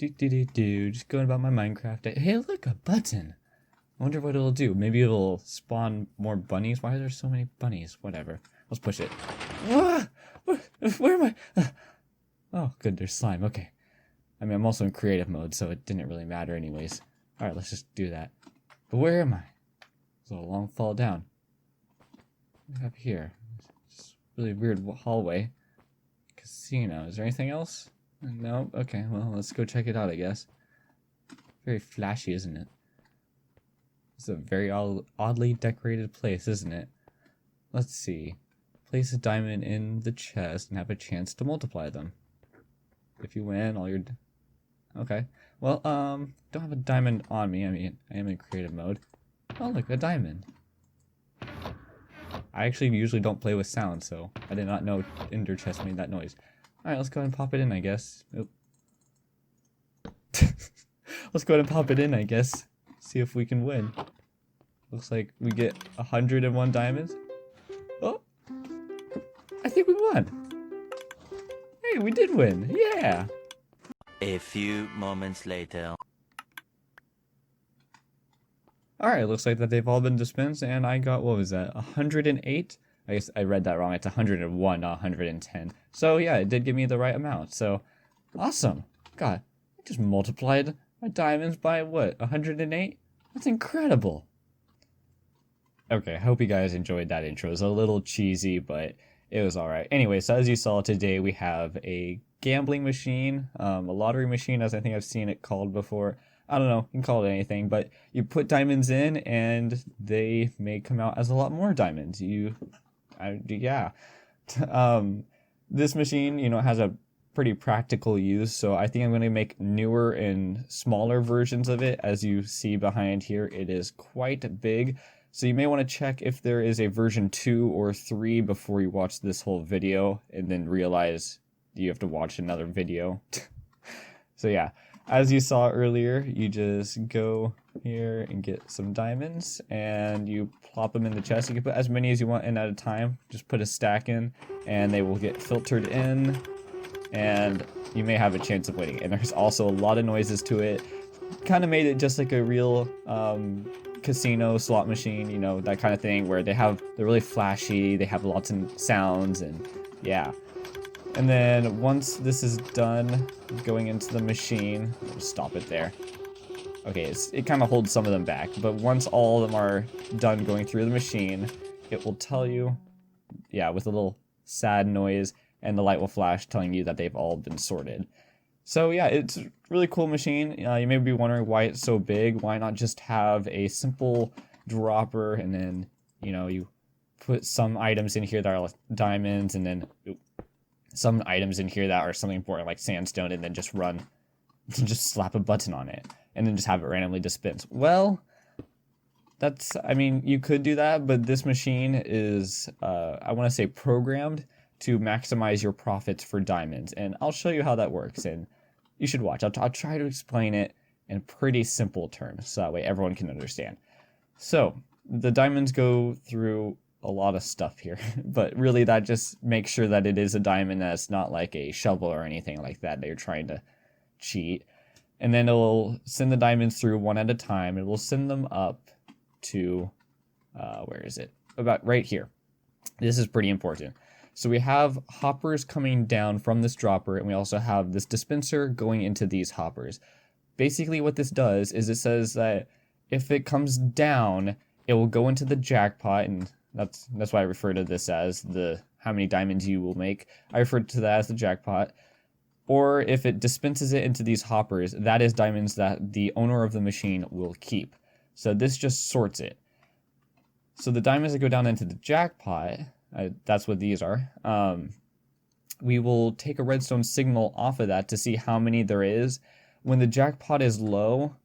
Just going about my Minecraft day. Hey, look, a button. I wonder what it'll do. Maybe it'll spawn more bunnies. Why are there so many bunnies? Whatever. Let's push it. Ah! Where am I? Oh, good, there's slime. Okay. I mean, I'm also in creative mode, so it didn't really matter anyways. Alright, let's just do that. But where am I? It's a long fall down. What do we have here? It's a really weird hallway. Casino. Is there anything else? No? Okay, well, let's go check it out, I guess. Very flashy, isn't it? It's a very oddly decorated place, isn't it? Let's see. Place a diamond in the chest and have a chance to multiply them. If you win, all your... Okay. Well, don't have a diamond on me. I mean, I am in creative mode. Oh, look, a diamond. I actually usually don't play with sound, so I did not know Ender chest made that noise. Alright, let's go ahead and pop it in, I guess. Oop. Let's go ahead and pop it in, I guess. See if we can win. Looks like we get 101 diamonds. Oh! I think we won! Hey, we did win! Yeah! A few moments later. Alright, looks like that they've all been dispensed, and I got, what was that, 108? I guess I read that wrong. It's 101, not 110. So yeah, it did give me the right amount. So, awesome. God, I just multiplied my diamonds by what, 108? That's incredible. Okay, I hope you guys enjoyed that intro. It was a little cheesy, but it was alright. Anyway, so as you saw today, we have a gambling machine, a lottery machine, as I think I've seen it called before. I don't know, you can call it anything, but you put diamonds in and they may come out as a lot more diamonds. Yeah. This machine, you know, has a pretty practical use, so I think I'm going to make newer and smaller versions of it. As you see behind here, it is quite big, so you may want to check if there is a version 2 or 3 before you watch this whole video, and then realize you have to watch another video. So yeah, as you saw earlier, you just go here and get some diamonds, and you plop them in the chest. You can put as many as you want in at a time. Just put a stack in, and they will get filtered in, and you may have a chance of winning. And there's also a lot of noises to it. Kind of made it just like a real casino slot machine, you know, that kind of thing, where they're really flashy, they have lots of sounds, and yeah. And then once this is done going into the machine, I'll just stop it there. Okay, it kind of holds some of them back, but once all of them are done going through the machine, it will tell you, yeah, with a little sad noise, and the light will flash telling you that they've all been sorted. So yeah, it's a really cool machine. You may be wondering why it's so big. Why not just have a simple dropper, and then, you know, you put some items in here that are like diamonds, and then some items in here that are something important like sandstone, and then just just slap a button on it, and then just have it randomly dispense. Well, I mean, you could do that, but this machine is, I want to say, programmed to maximize your profits for diamonds, and I'll show you how that works, and you should watch. I'll try to explain it in pretty simple terms, so that way everyone can understand. So, the diamonds go through a lot of stuff here, but really that just makes sure that it is a diamond, that's not like a shovel or anything like that you're trying to cheat. And then it'll send the diamonds through one at a time. It will send them up to, where is it? About right here. This is pretty important. So we have hoppers coming down from this dropper, and we also have this dispenser going into these hoppers. Basically what this does is it says that if it comes down, it will go into the jackpot, and that's why I refer to this as how many diamonds you will make. I refer to that as the jackpot. Or if it dispenses it into these hoppers, that is diamonds that the owner of the machine will keep. So this just sorts it. So the diamonds that go down into the jackpot, that's what these are. We will take a redstone signal off of that to see how many there is. When the jackpot is low,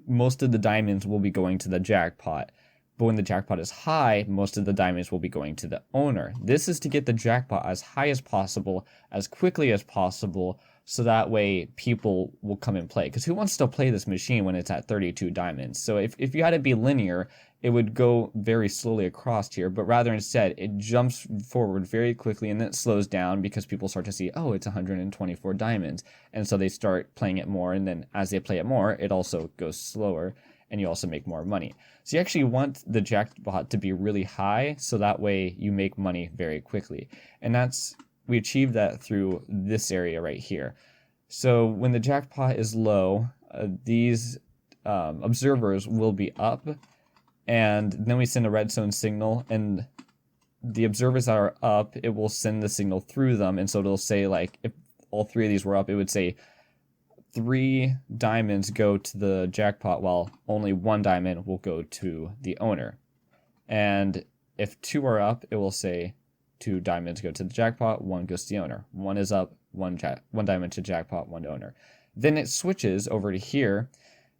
most of the diamonds will be going to the jackpot. But when the jackpot is high, most of the diamonds will be going to the owner. This is to get the jackpot as high as possible, as quickly as possible, so that way people will come and play. Because who wants to play this machine when it's at 32 diamonds? So if you had it be linear, it would go very slowly across here, but rather instead it jumps forward very quickly and then it slows down because people start to see, oh, it's 124 diamonds. And so they start playing it more, and then as they play it more, it also goes slower and you also make more money. So you actually want the jackpot to be really high so that way you make money very quickly. And we achieve that through this area right here. So when the jackpot is low, these observers will be up, and then we send a redstone signal, and the observers that are up, it will send the signal through them. And so it'll say, like, if all 3 of these were up, it would say 3 diamonds go to the jackpot while only 1 diamond will go to the owner. And if 2 are up, it will say 2 diamonds go to the jackpot, 1 goes to the owner. 1 is up, 1 diamond to jackpot, 1 to owner. Then it switches over to here,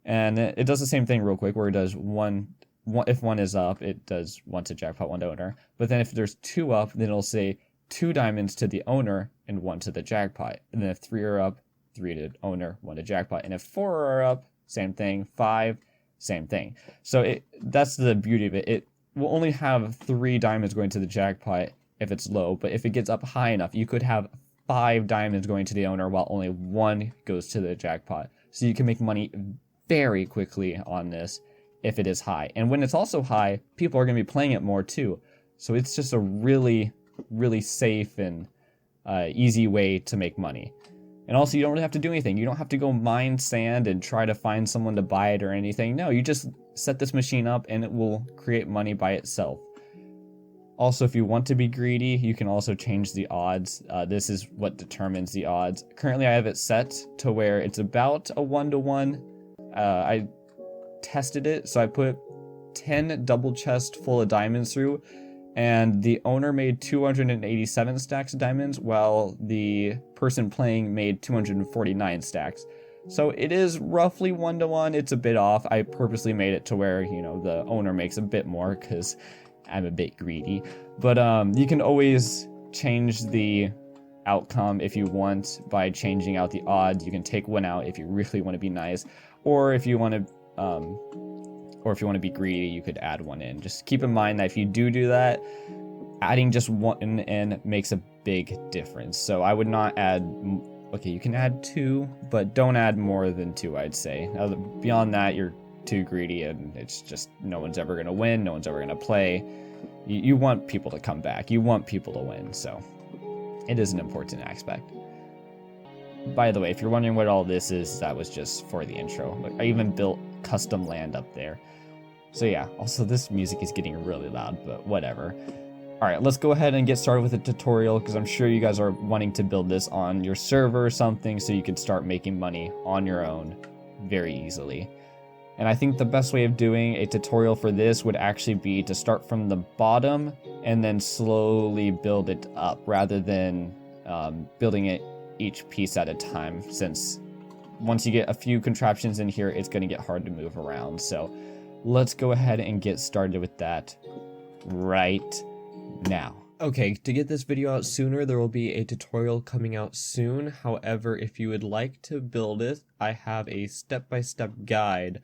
and it does the same thing real quick, where it does if 1 is up, it does 1 to jackpot, 1 to owner. But then if there's 2 up, then it'll say 2 diamonds to the owner and 1 to the jackpot. And then if 3 are up, 3 to owner, 1 to jackpot. And if 4 are up, same thing. 5, same thing. So that's the beauty of it. It will only have 3 diamonds going to the jackpot if it's low, but if it gets up high enough, you could have 5 diamonds going to the owner while only 1 goes to the jackpot. So you can make money very quickly on this if it is high. And when it's also high, people are going to be playing it more too. So it's just a really, really safe and easy way to make money. And also, you don't really have to do anything. You don't have to go mine sand and try to find someone to buy it or anything. No, you just set this machine up and it will create money by itself. Also, if you want to be greedy, you can also change the odds. This is what determines the odds. Currently, I have it set to where it's about a 1-to-1. I tested it, so I put 10 double chests full of diamonds through, and the owner made 287 stacks of diamonds, while the person playing made 249 stacks. So it is roughly 1-to-1. It's a bit off. I purposely made it to where, the owner makes a bit more because I'm a bit greedy. But you can always change the outcome if you want by changing out the odds. You can take one out if you really want to be nice, or if you want to be greedy, you could add one in. Just keep in mind that if you do that, adding just one in makes a big difference. So I would not add. Okay, you can add 2, but don't add more than 2, I'd say. Now, beyond that, you're too greedy, and it's just no one's ever going to win, no one's ever going to play. You want people to come back, you want people to win, so it is an important aspect. By the way, if you're wondering what all this is, that was just for the intro. I even built custom land up there. So yeah, also this music is getting really loud, but whatever. Alright, let's go ahead and get started with the tutorial, because I'm sure you guys are wanting to build this on your server or something so you can start making money on your own very easily. And I think the best way of doing a tutorial for this would actually be to start from the bottom and then slowly build it up, rather than building it each piece at a time, since once you get a few contraptions in here, it's going to get hard to move around. So let's go ahead and get started with that right now. Okay, to get this video out sooner, there will be a tutorial coming out soon. However, if you would like to build it, I have a step-by-step guide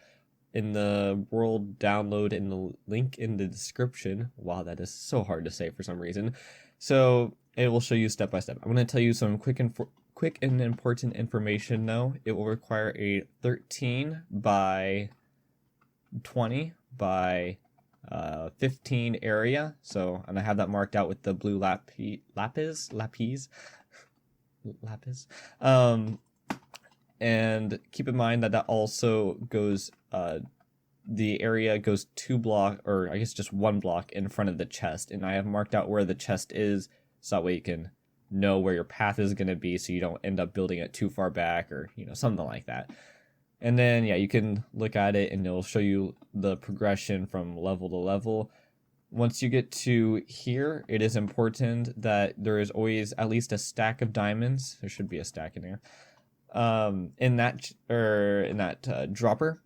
in the world download in the link in the description. Wow, that is so hard to say for some reason. So it will show you step by step. I'm going to tell you some quick and important information though. It will require a 13 by 20 by 15 area. So, and I have that marked out with the blue lapis. And keep in mind that also goes, the area goes 2 block, or I guess just 1 block in front of the chest. And I have marked out where the chest is, so that way you can know where your path is going to be, so you don't end up building it too far back, or, something like that. And then, yeah, you can look at it and it'll show you the progression from level to level. Once you get to here, it is important that there is always at least a stack of diamonds. There should be a stack in here. In that dropper.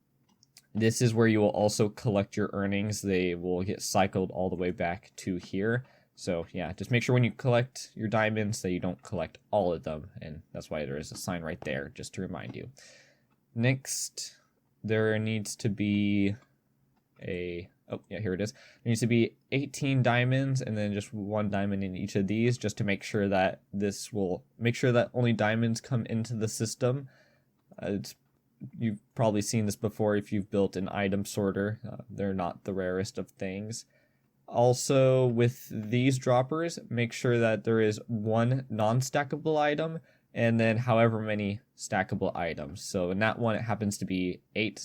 This is where you will also collect your earnings. They will get cycled all the way back to here. So yeah, just make sure when you collect your diamonds that you don't collect all of them, and that's why there is a sign right there, just to remind you. Next, there needs to be oh yeah, here it is. There needs to be 18 diamonds and then just 1 diamond in each of these, just to make sure that make sure that only diamonds come into the system. You've probably seen this before if you've built an item sorter. They're not the rarest of things. Also, with these droppers, make sure that there is 1 non-stackable item and then however many stackable items. So in that one, it happens to be 8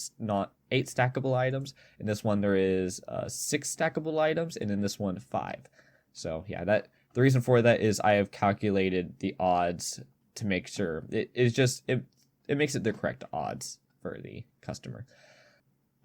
stackable items. In this one, there is 6 stackable items, and in this one, 5. So yeah, the reason for that is I have calculated the odds to make sure it makes it the correct odds for the customer.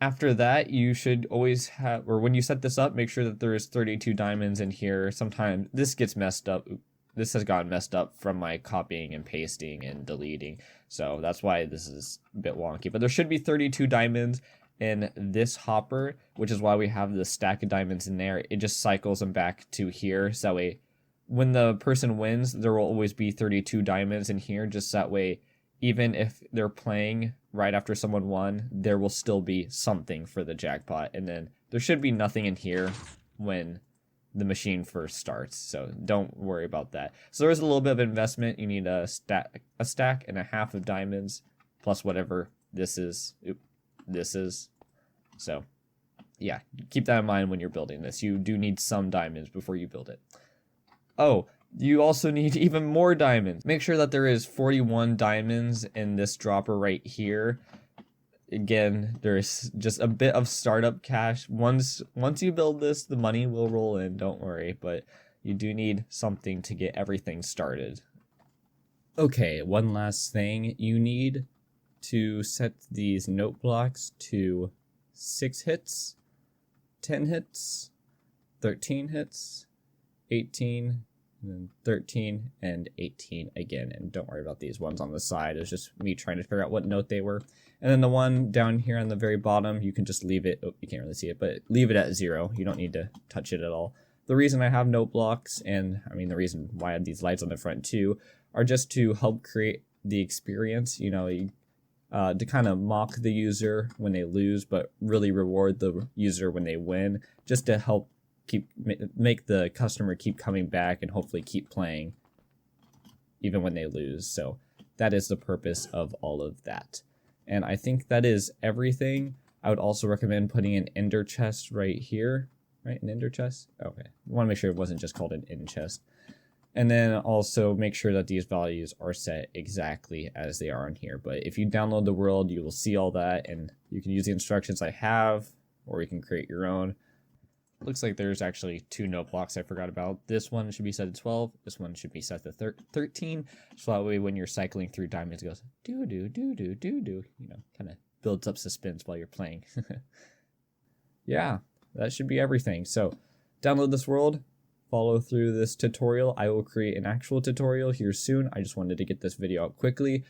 After that, you should always have, or when you set this up, make sure that there is 32 diamonds in here. Sometimes this gets messed up. This has gotten messed up from my copying and pasting and deleting. So that's why this is a bit wonky. But there should be 32 diamonds in this hopper, which is why we have the stack of diamonds in there. It just cycles them back to here. So that way, when the person wins, there will always be 32 diamonds in here. Just that way, even if they're playing right after someone won, there will still be something for the jackpot. And then there should be nothing in here when the machine first starts. So don't worry about that. So there's a little bit of investment. You need a stack and a half of diamonds plus whatever this is. So yeah, keep that in mind when you're building this. You do need some diamonds before you build it. Oh, you also need even more diamonds. Make sure that there is 41 diamonds in this dropper right here. Again, there's just a bit of startup cash. Once you build this, the money will roll in, don't worry, but you do need something to get everything started. Okay, one last thing. You need to set these note blocks to 6 hits, 10 hits, 13 hits, 18, and then 13 and 18 again. And don't worry about these ones on the side. It's just me trying to figure out what note they were. And then the one down here on the very bottom, you can just leave it. Oh, you can't really see it, but leave it at 0. You don't need to touch it at all. The reason I have note blocks, and I mean the reason why I have these lights on the front too, are just to help create the experience, to kind of mock the user when they lose, but really reward the user when they win, just to help make the customer keep coming back and hopefully keep playing even when they lose. So that is the purpose of all of that. And I think that is everything. I would also recommend putting an ender chest right here. Right, an ender chest? Okay, I want to make sure it wasn't just called an end chest. And then also make sure that these values are set exactly as they are on here. But if you download the world, you will see all that, and you can use the instructions I have, or you can create your own. Looks like there's actually 2 note blocks I forgot about. This one should be set to 12. This one should be set to 13. So that way when you're cycling through diamonds, it goes do. Kind of builds up suspense while you're playing. Yeah, that should be everything. So download this world. Follow through this tutorial. I will create an actual tutorial here soon. I just wanted to get this video out quickly.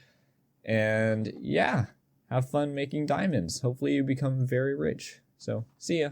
And yeah, have fun making diamonds. Hopefully you become very rich. So see ya.